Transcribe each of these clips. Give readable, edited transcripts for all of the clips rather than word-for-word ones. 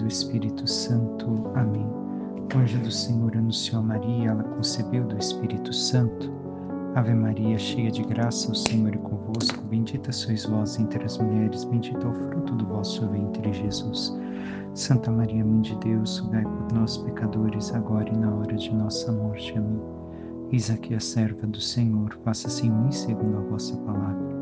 Espírito Santo. Amém. O anjo do Senhor anunciou a Maria, ela concebeu do Espírito Santo. Ave Maria, cheia de graça, o Senhor é convosco. Bendita sois vós entre as mulheres, bendito é o fruto do vosso ventre, Jesus. Santa Maria, Mãe de Deus, rogai por nós, pecadores, agora e na hora de nossa morte. Amém. Eis aqui a serva do Senhor, faça-se em mim segundo a vossa palavra.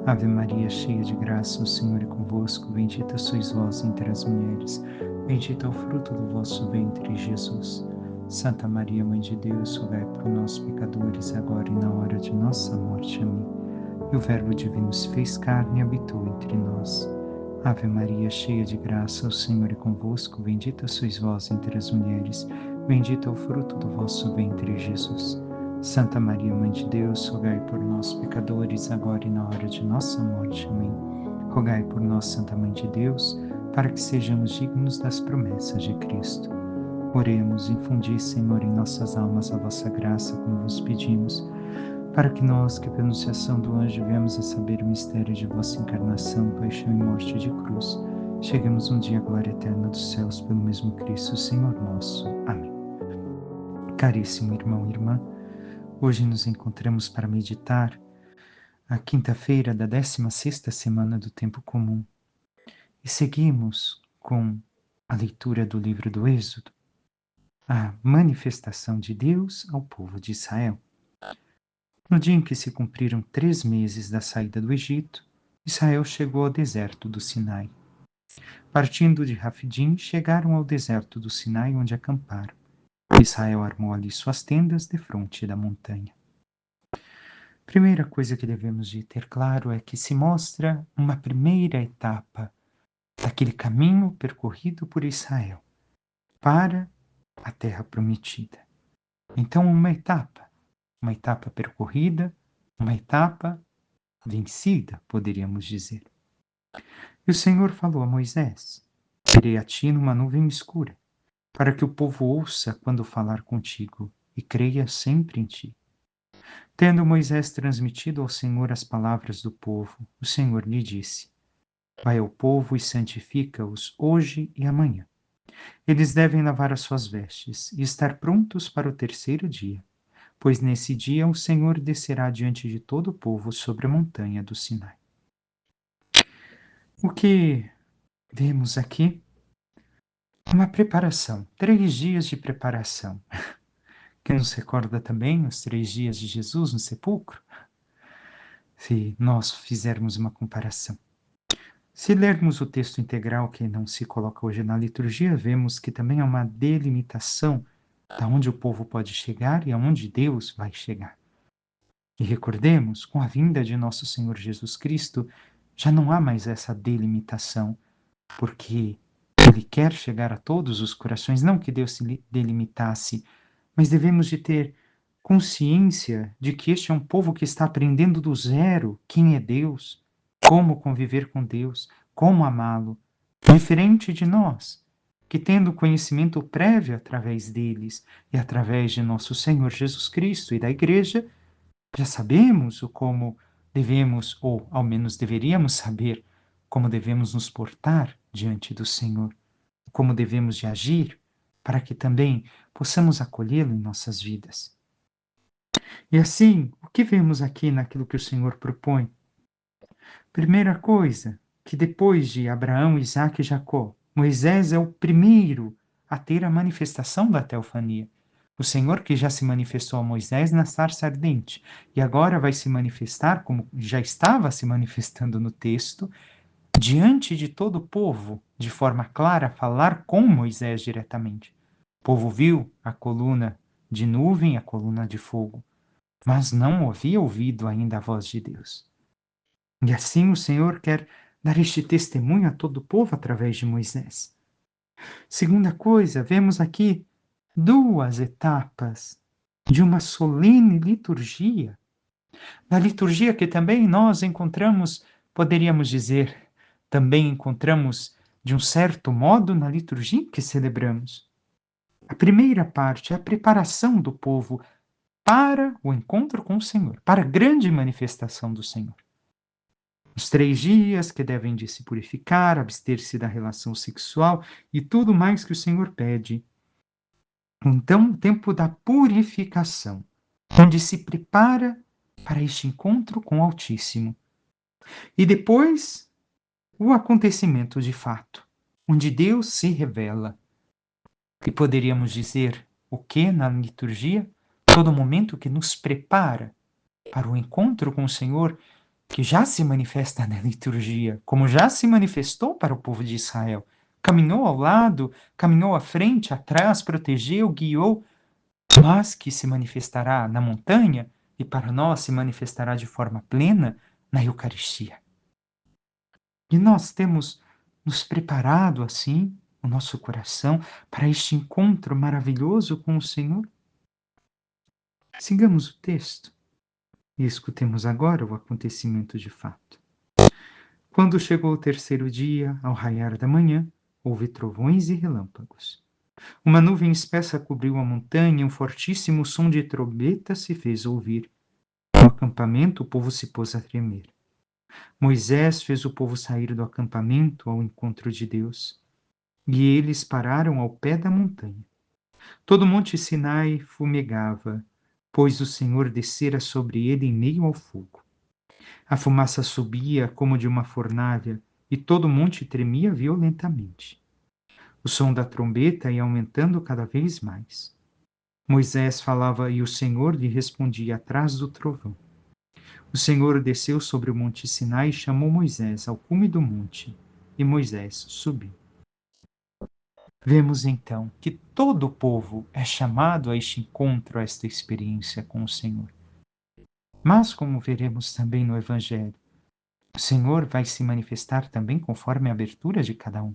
Ave Maria, cheia de graça, o Senhor é convosco. Bendita sois vós entre as mulheres, bendito é o fruto do vosso ventre, Jesus. Santa Maria, Mãe de Deus, rogai por nós, pecadores, agora e na hora de nossa morte. Amém. E o Verbo divino se fez carne e habitou entre nós. Ave Maria, cheia de graça, o Senhor é convosco. Bendita sois vós entre as mulheres, bendito é o fruto do vosso ventre, Jesus. Santa Maria, Mãe de Deus, rogai por nós, pecadores, agora e na hora de nossa morte. Amém. Rogai por nós, Santa Mãe de Deus, para que sejamos dignos das promessas de Cristo. Oremos, infundi, Senhor, em nossas almas a vossa graça, como vos pedimos, para que nós, que pela anunciação do anjo viemos a saber o mistério de vossa encarnação, paixão e morte de cruz, cheguemos um dia à glória eterna dos céus pelo mesmo Cristo, Senhor nosso. Amém. Caríssimo irmão e irmã, hoje nos encontramos para meditar a quinta-feira da 16ª semana do Tempo Comum e seguimos com a leitura do livro do Êxodo, a manifestação de Deus ao povo de Israel. No dia em que se cumpriram 3 meses da saída do Egito, Israel chegou ao deserto do Sinai. Partindo de Rafidim, chegaram ao deserto do Sinai, onde acamparam. Israel armou ali suas tendas defronte da montanha. Primeira coisa que devemos de ter claro é que se mostra uma primeira etapa daquele caminho percorrido por Israel para a terra prometida. Então, uma etapa percorrida, uma etapa vencida, poderíamos dizer. E o Senhor falou a Moisés: irei a ti numa nuvem escura, para que o povo ouça quando falar contigo e creia sempre em ti. Tendo Moisés transmitido ao Senhor as palavras do povo, o Senhor lhe disse: vai ao povo e santifica-os hoje e amanhã. Eles devem lavar as suas vestes e estar prontos para o 3º dia, pois nesse dia o Senhor descerá diante de todo o povo sobre a montanha do Sinai. O que vemos aqui? Uma preparação, 3 dias de preparação. Quem nos recorda também os 3 dias de Jesus no sepulcro? Se nós fizermos uma comparação. Se lermos o texto integral que não se coloca hoje na liturgia, vemos que também há uma delimitação de onde o povo pode chegar e aonde Deus vai chegar. E recordemos, com a vinda de nosso Senhor Jesus Cristo, já não há mais essa delimitação, porque Ele quer chegar a todos os corações, não que Deus se delimitasse, mas devemos de ter consciência de que este é um povo que está aprendendo do zero quem é Deus, como conviver com Deus, como amá-lo, diferente de nós, que tendo conhecimento prévio através deles e através de nosso Senhor Jesus Cristo e da Igreja, já sabemos o como devemos, ou ao menos deveríamos saber, como devemos nos portar diante do Senhor, como devemos de agir, para que também possamos acolhê-lo em nossas vidas. E assim, o que vemos aqui naquilo que o Senhor propõe? Primeira coisa, que depois de Abraão, Isaque e Jacó, Moisés é o primeiro a ter a manifestação da teofania. O Senhor que já se manifestou a Moisés na sarça ardente e agora vai se manifestar, como já estava se manifestando no texto, diante de todo o povo, de forma clara, falar com Moisés diretamente. O povo viu a coluna de nuvem, a coluna de fogo, mas não havia ouvido ainda a voz de Deus. E assim o Senhor quer dar este testemunho a todo o povo através de Moisés. Segunda coisa, vemos aqui 2 etapas de uma solene liturgia. Na liturgia que também nós encontramos, poderíamos dizer, também encontramos de um certo modo na liturgia que celebramos. A primeira parte é a preparação do povo para o encontro com o Senhor, para a grande manifestação do Senhor. Os 3 dias que devem de se purificar, abster-se da relação sexual e tudo mais que o Senhor pede. Então, o tempo da purificação, onde se prepara para este encontro com o Altíssimo. E depois, o acontecimento de fato, onde Deus se revela. E poderíamos dizer o que na liturgia? Todo momento que nos prepara para o encontro com o Senhor, que já se manifesta na liturgia, como já se manifestou para o povo de Israel. Caminhou ao lado, caminhou à frente, atrás, protegeu, guiou, mas que se manifestará na montanha e para nós se manifestará de forma plena na Eucaristia. E nós temos nos preparado assim o nosso coração para este encontro maravilhoso com o Senhor? Sigamos o texto e escutemos agora o acontecimento de fato. Quando chegou o 3º dia, ao raiar da manhã, houve trovões e relâmpagos. Uma nuvem espessa cobriu a montanha e um fortíssimo som de trombeta se fez ouvir. No acampamento, o povo se pôs a tremer. Moisés fez o povo sair do acampamento ao encontro de Deus. E eles pararam ao pé da montanha. Todo o monte Sinai fumegava, pois o Senhor descera sobre ele em meio ao fogo. A fumaça subia como de uma fornalha, e todo o monte tremia violentamente. O som da trombeta ia aumentando cada vez mais. Moisés falava e o Senhor lhe respondia atrás do trovão. O Senhor desceu sobre o monte Sinai e chamou Moisés ao cume do monte, e Moisés subiu. Vemos então que todo o povo é chamado a este encontro, a esta experiência com o Senhor. Mas, como veremos também no Evangelho, o Senhor vai se manifestar também conforme a abertura de cada um.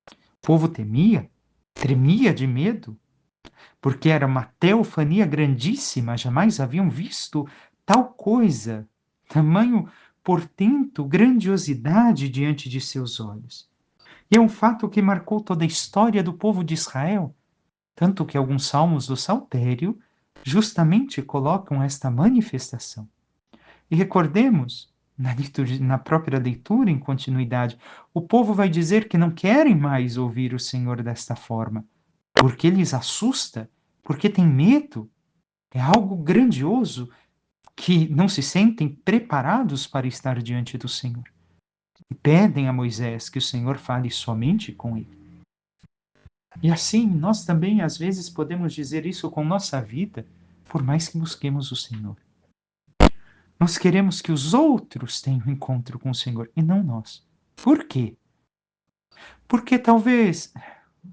O povo temia, tremia de medo, porque era uma teofania grandíssima, jamais haviam visto tal coisa, tamanho portento, grandiosidade diante de seus olhos. E é um fato que marcou toda a história do povo de Israel, tanto que alguns salmos do Saltério justamente colocam esta manifestação. E recordemos, na própria leitura, em continuidade, o povo vai dizer que não querem mais ouvir o Senhor desta forma, porque lhes assusta, porque tem medo. É algo grandioso que não se sentem preparados para estar diante do Senhor. E pedem a Moisés que o Senhor fale somente com ele. E assim, nós também às vezes podemos dizer isso com nossa vida, por mais que busquemos o Senhor. Nós queremos que os outros tenham encontro com o Senhor e não nós. Por quê? Porque talvez,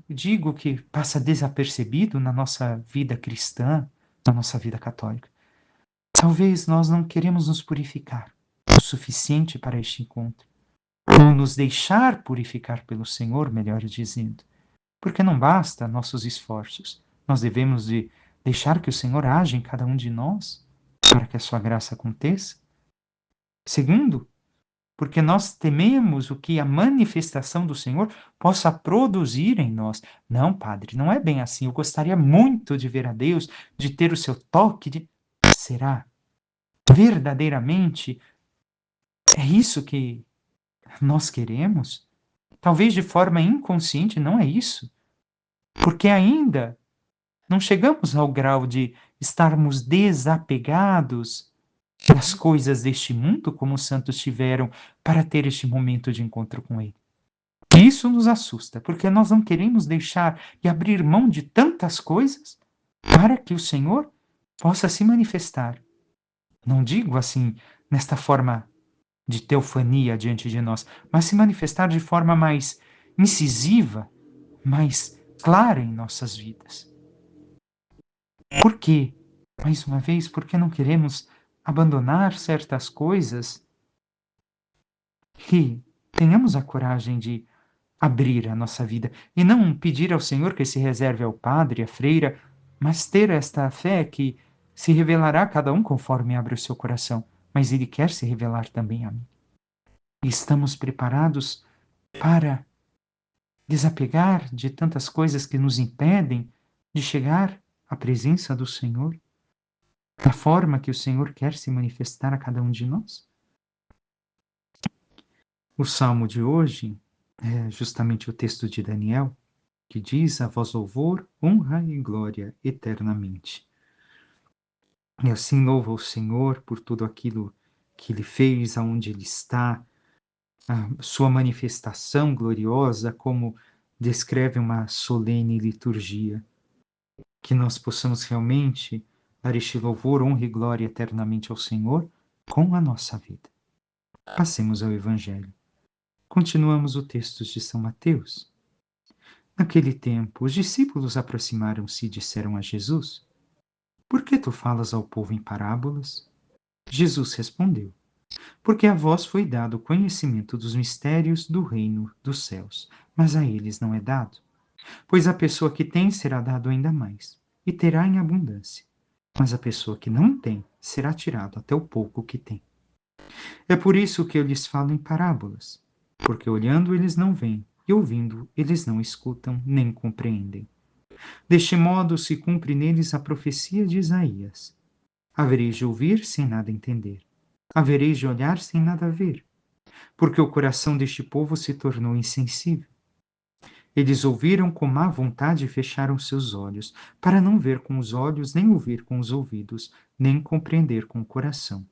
digo que passa desapercebido na nossa vida cristã, na nossa vida católica. Talvez nós não queremos nos purificar o suficiente para este encontro, ou nos deixar purificar pelo Senhor, melhor dizendo. Porque não basta nossos esforços. Nós devemos de deixar que o Senhor age em cada um de nós para que a sua graça aconteça. Segundo, porque nós tememos o que a manifestação do Senhor possa produzir em nós. Não, Padre, não é bem assim. Eu gostaria muito de ver a Deus, de ter o seu toque. Será? Verdadeiramente é isso que nós queremos? Talvez de forma inconsciente, não é isso. Porque ainda não chegamos ao grau de estarmos desapegados das coisas deste mundo, como os santos tiveram, para ter este momento de encontro com Ele. E isso nos assusta, porque nós não queremos deixar e abrir mão de tantas coisas para que o Senhor possa se manifestar. Não digo assim, nesta forma de teofania diante de nós, mas se manifestar de forma mais incisiva, mais clara em nossas vidas. Por quê? Mais uma vez, porque não queremos abandonar certas coisas que tenhamos a coragem de abrir a nossa vida e não pedir ao Senhor que se reserve ao padre, à freira, mas ter esta fé que se revelará a cada um conforme abre o seu coração, mas Ele quer se revelar também a mim. E estamos preparados para desapegar de tantas coisas que nos impedem de chegar à presença do Senhor, da forma que o Senhor quer se manifestar a cada um de nós? O salmo de hoje é justamente o texto de Daniel, que diz: a vós louvor, honra e glória eternamente. E assim louva o Senhor por tudo aquilo que Ele fez, aonde Ele está, a sua manifestação gloriosa, como descreve uma solene liturgia. Que nós possamos realmente dar este louvor, honra e glória eternamente ao Senhor com a nossa vida. Passemos ao Evangelho. Continuamos o texto de São Mateus. Naquele tempo, os discípulos aproximaram-se e disseram a Jesus: por que tu falas ao povo em parábolas? Jesus respondeu: porque a vós foi dado o conhecimento dos mistérios do reino dos céus, mas a eles não é dado. Pois a pessoa que tem será dado ainda mais, e terá em abundância. Mas a pessoa que não tem será tirado até o pouco que tem. É por isso que eu lhes falo em parábolas, porque olhando eles não veem, e ouvindo eles não escutam nem compreendem. Deste modo se cumpre neles a profecia de Isaías: havereis de ouvir sem nada entender, havereis de olhar sem nada ver, porque o coração deste povo se tornou insensível. Eles ouviram com má vontade e fecharam seus olhos, para não ver com os olhos, nem ouvir com os ouvidos, nem compreender com o coração,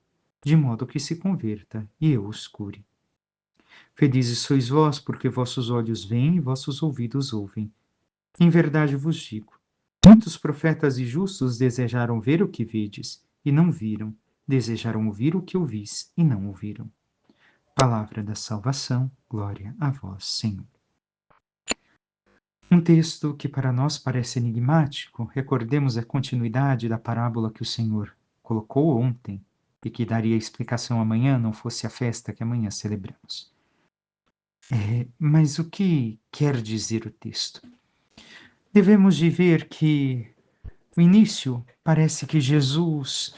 de modo que se converta e eu os cure. Felizes sois vós, porque vossos olhos veem e vossos ouvidos ouvem. Em verdade vos digo, muitos profetas e justos desejaram ver o que vedes, e não viram, desejaram ouvir o que ouvis, e não ouviram. Palavra da salvação, glória a vós, Senhor. Um texto que para nós parece enigmático, recordemos a continuidade da parábola que o Senhor colocou ontem e que daria explicação amanhã, não fosse a festa que amanhã celebramos. Mas o que quer dizer o texto? Devemos de ver que no início parece que Jesus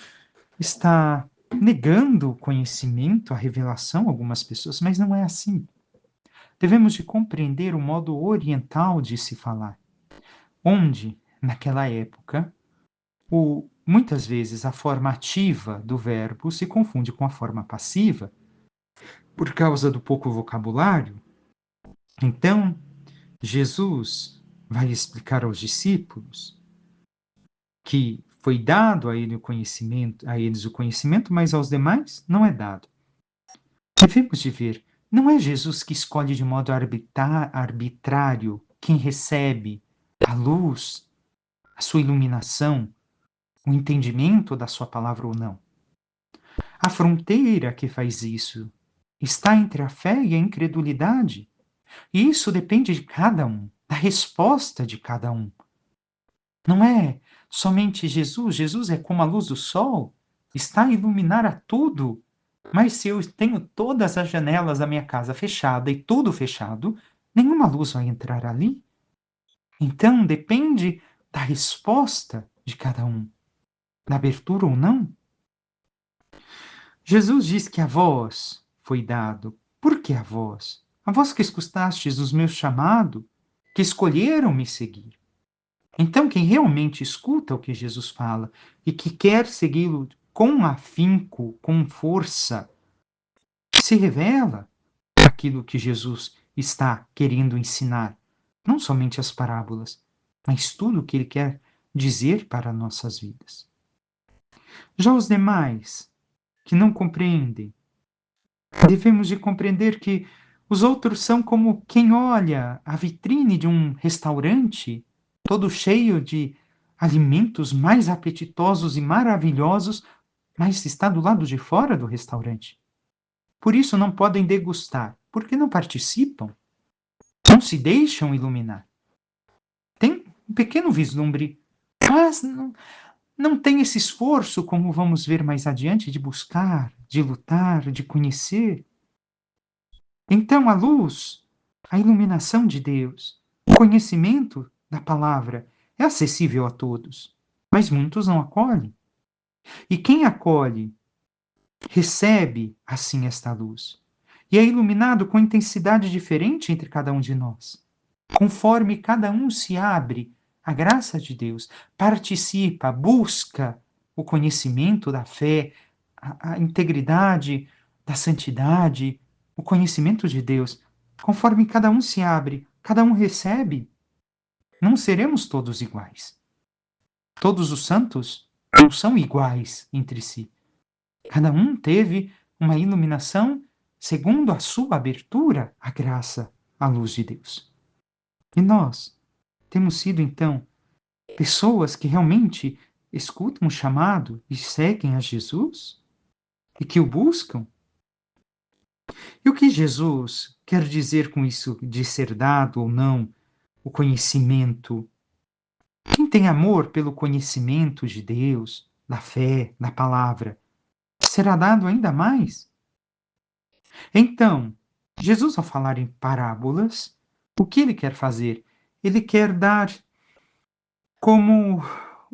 está negando o conhecimento, a revelação a algumas pessoas, mas não é assim. Devemos de compreender o modo oriental de se falar, onde, naquela época, muitas vezes a forma ativa do verbo se confunde com a forma passiva, por causa do pouco vocabulário. Então, Jesus vai explicar aos discípulos que foi dado a eles o conhecimento, mas aos demais não é dado. Devemos de ver, não é Jesus que escolhe de modo arbitrário quem recebe a luz, a sua iluminação, o entendimento da sua palavra ou não. A fronteira que faz isso está entre a fé e a incredulidade. E isso depende de cada um, da resposta de cada um. Não é somente Jesus. Jesus é como a luz do sol, está a iluminar a tudo. Mas se eu tenho todas as janelas da minha casa fechadas e tudo fechado, nenhuma luz vai entrar ali. Então depende da resposta de cada um, da abertura ou não. Jesus diz que a vós foi dado. Por que a vós? A vós que escutastes os meus chamados, que escolheram me seguir. Então, quem realmente escuta o que Jesus fala e que quer segui-lo com afinco, com força, se revela aquilo que Jesus está querendo ensinar. Não somente as parábolas, mas tudo o que ele quer dizer para nossas vidas. Já os demais, que não compreendem, devemos de compreender que os outros são como quem olha a vitrine de um restaurante, todo cheio de alimentos mais apetitosos e maravilhosos, mas está do lado de fora do restaurante. Por isso não podem degustar, porque não participam, não se deixam iluminar. Tem um pequeno vislumbre, mas não tem esse esforço, como vamos ver mais adiante, de buscar, de lutar, de conhecer. Então, a luz, a iluminação de Deus, o conhecimento da palavra é acessível a todos, mas muitos não acolhem. E quem acolhe, recebe assim esta luz. E é iluminado com intensidade diferente entre cada um de nós. Conforme cada um se abre à graça de Deus, participa, busca o conhecimento da fé, a integridade, da santidade, o conhecimento de Deus, conforme cada um se abre, cada um recebe, não seremos todos iguais. Todos os santos não são iguais entre si. Cada um teve uma iluminação segundo a sua abertura à graça, à luz de Deus. E nós temos sido, então, pessoas que realmente escutam o chamado e seguem a Jesus e que o buscam. E o que Jesus quer dizer com isso de ser dado ou não o conhecimento? Quem tem amor pelo conhecimento de Deus, da fé, da palavra, será dado ainda mais. Então, Jesus, ao falar em parábolas, o que ele quer fazer? Ele quer dar como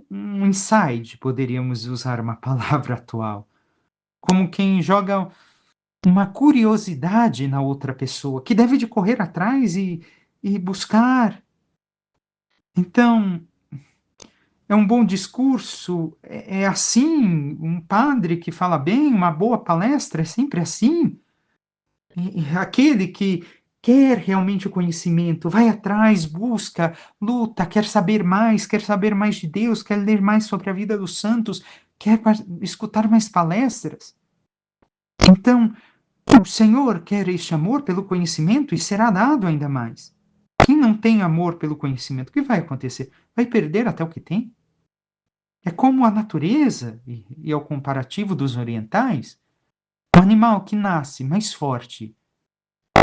um insight, poderíamos usar uma palavra atual, como quem joga uma curiosidade na outra pessoa, que deve de correr atrás e buscar. Então, é um bom discurso, é assim, um padre que fala bem, uma boa palestra, é sempre assim. Aquele que quer realmente o conhecimento, vai atrás, busca, luta, quer saber mais de Deus, quer ler mais sobre a vida dos santos, quer escutar mais palestras. Então, o Senhor quer este amor pelo conhecimento e será dado ainda mais. Quem não tem amor pelo conhecimento, o que vai acontecer? Vai perder até o que tem. É como a natureza, e ao comparativo dos orientais, o animal que nasce mais forte,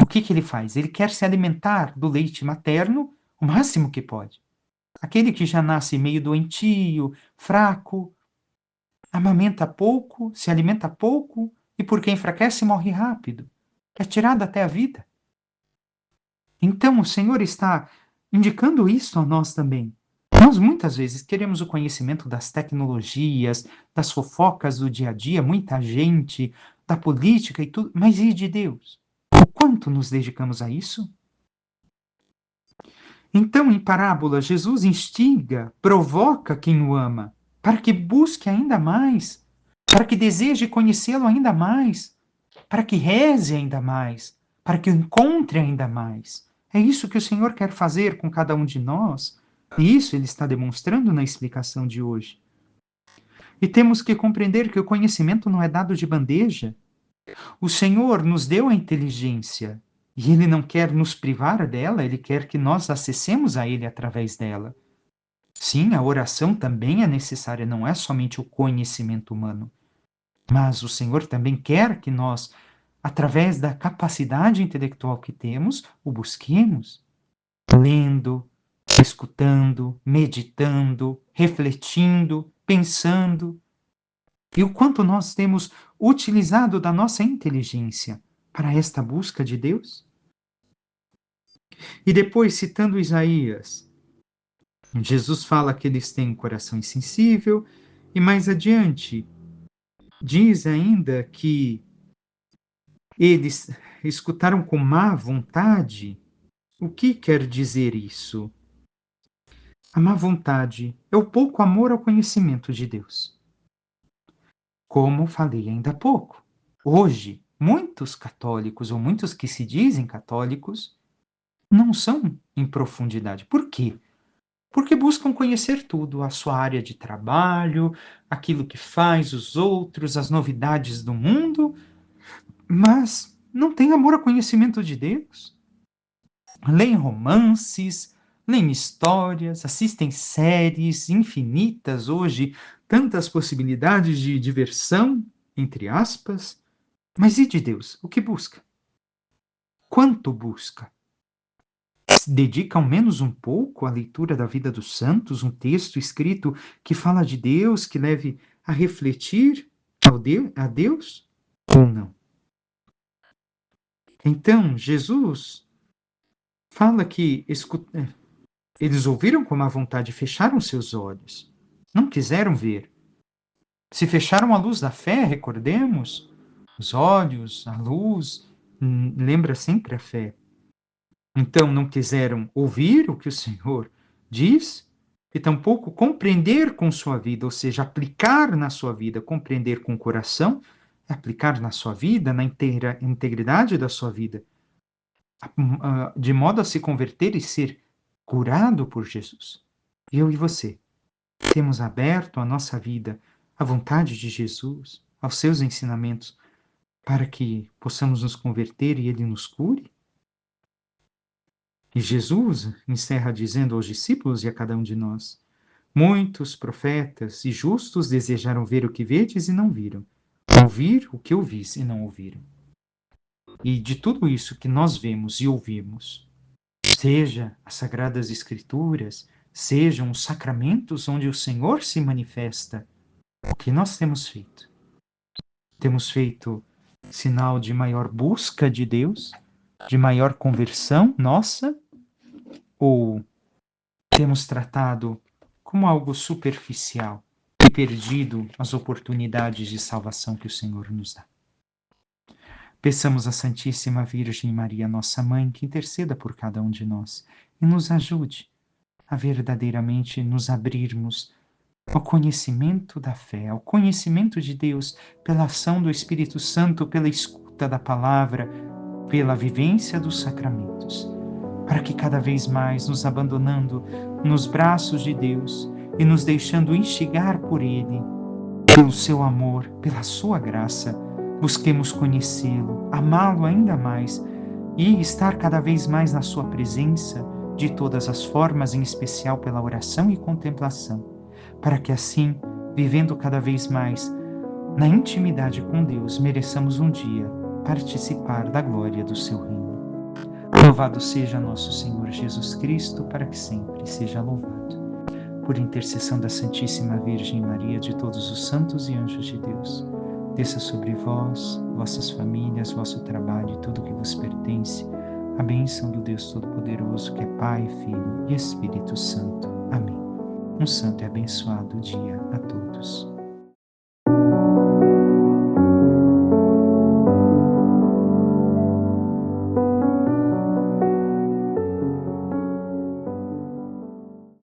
o que ele faz? Ele quer se alimentar do leite materno o máximo que pode. Aquele que já nasce meio doentio, fraco, amamenta pouco, se alimenta pouco e porque enfraquece morre rápido. É tirado até a vida. Então o Senhor está indicando isso a nós também. Nós muitas vezes queremos o conhecimento das tecnologias, das fofocas do dia a dia, muita gente, da política e tudo, mas e de Deus? O quanto nos dedicamos a isso? Então, em parábola, Jesus instiga, provoca quem o ama, para que busque ainda mais, para que deseje conhecê-lo ainda mais, para que reze ainda mais, para que o encontre ainda mais. É isso que o Senhor quer fazer com cada um de nós, e isso ele está demonstrando na explicação de hoje. E temos que compreender que o conhecimento não é dado de bandeja. O Senhor nos deu a inteligência e Ele não quer nos privar dela, Ele quer que nós acessemos a Ele através dela. Sim, a oração também é necessária, não é somente o conhecimento humano. Mas o Senhor também quer que nós, através da capacidade intelectual que temos, o busquemos, lendo, escutando, meditando, refletindo, pensando. E o quanto nós temos utilizado da nossa inteligência para esta busca de Deus? E depois, citando Isaías, Jesus fala que eles têm um coração insensível, e mais adiante, diz ainda que eles escutaram com má vontade. O que quer dizer isso? A má vontade é o pouco amor ao conhecimento de Deus. Como falei ainda há pouco, hoje, muitos católicos, ou muitos que se dizem católicos, não são em profundidade. Por quê? Porque buscam conhecer tudo, a sua área de trabalho, aquilo que faz os outros, as novidades do mundo, mas não têm amor ao conhecimento de Deus. Leem romances, leem histórias, assistem séries infinitas hoje, tantas possibilidades de diversão, entre aspas, mas e de Deus? O que busca? Quanto busca? Se dedica ao menos um pouco à leitura da vida dos santos, um texto escrito que fala de Deus, que leve a refletir a Deus? Ou não? Então, Jesus fala que eles ouviram com má vontade e fecharam seus olhos. Não quiseram ver. Se fecharam a luz da fé, recordemos, os olhos, a luz, lembra sempre a fé. Então não quiseram ouvir o que o Senhor diz e tampouco compreender com sua vida, ou seja, aplicar na sua vida, compreender com o coração aplicar na sua vida, na integridade da sua vida, de modo a se converter e ser curado por Jesus. Eu e você temos aberto a nossa vida à vontade de Jesus, aos seus ensinamentos, para que possamos nos converter e Ele nos cure? E Jesus encerra dizendo aos discípulos e a cada um de nós: muitos profetas e justos desejaram ver o que vedes e não viram, ouvir o que ouvis e não ouviram. E de tudo isso que nós vemos e ouvimos, seja as Sagradas Escrituras, sejam os sacramentos onde o Senhor se manifesta, o que nós temos feito? Temos feito sinal de maior busca de Deus, de maior conversão nossa, ou temos tratado como algo superficial e perdido as oportunidades de salvação que o Senhor nos dá? Peçamos à Santíssima Virgem Maria, nossa mãe, que interceda por cada um de nós e nos ajude a verdadeiramente nos abrirmos ao conhecimento da fé, ao conhecimento de Deus, pela ação do Espírito Santo, pela escuta da palavra, pela vivência dos sacramentos, para que cada vez mais nos abandonando nos braços de Deus e nos deixando instigar por Ele, pelo seu amor, pela sua graça, busquemos conhecê-lo, amá-lo ainda mais e estar cada vez mais na sua presença de todas as formas, em especial pela oração e contemplação, para que assim, vivendo cada vez mais na intimidade com Deus, mereçamos um dia participar da glória do seu reino. Louvado seja nosso Senhor Jesus Cristo, para que sempre seja louvado. Por intercessão da Santíssima Virgem Maria, de todos os santos e anjos de Deus, desça sobre vós, vossas famílias, vosso trabalho e tudo que vos pertence, a bênção do Deus Todo-Poderoso, que é Pai, Filho e Espírito Santo. Amém. Um santo e abençoado dia a todos.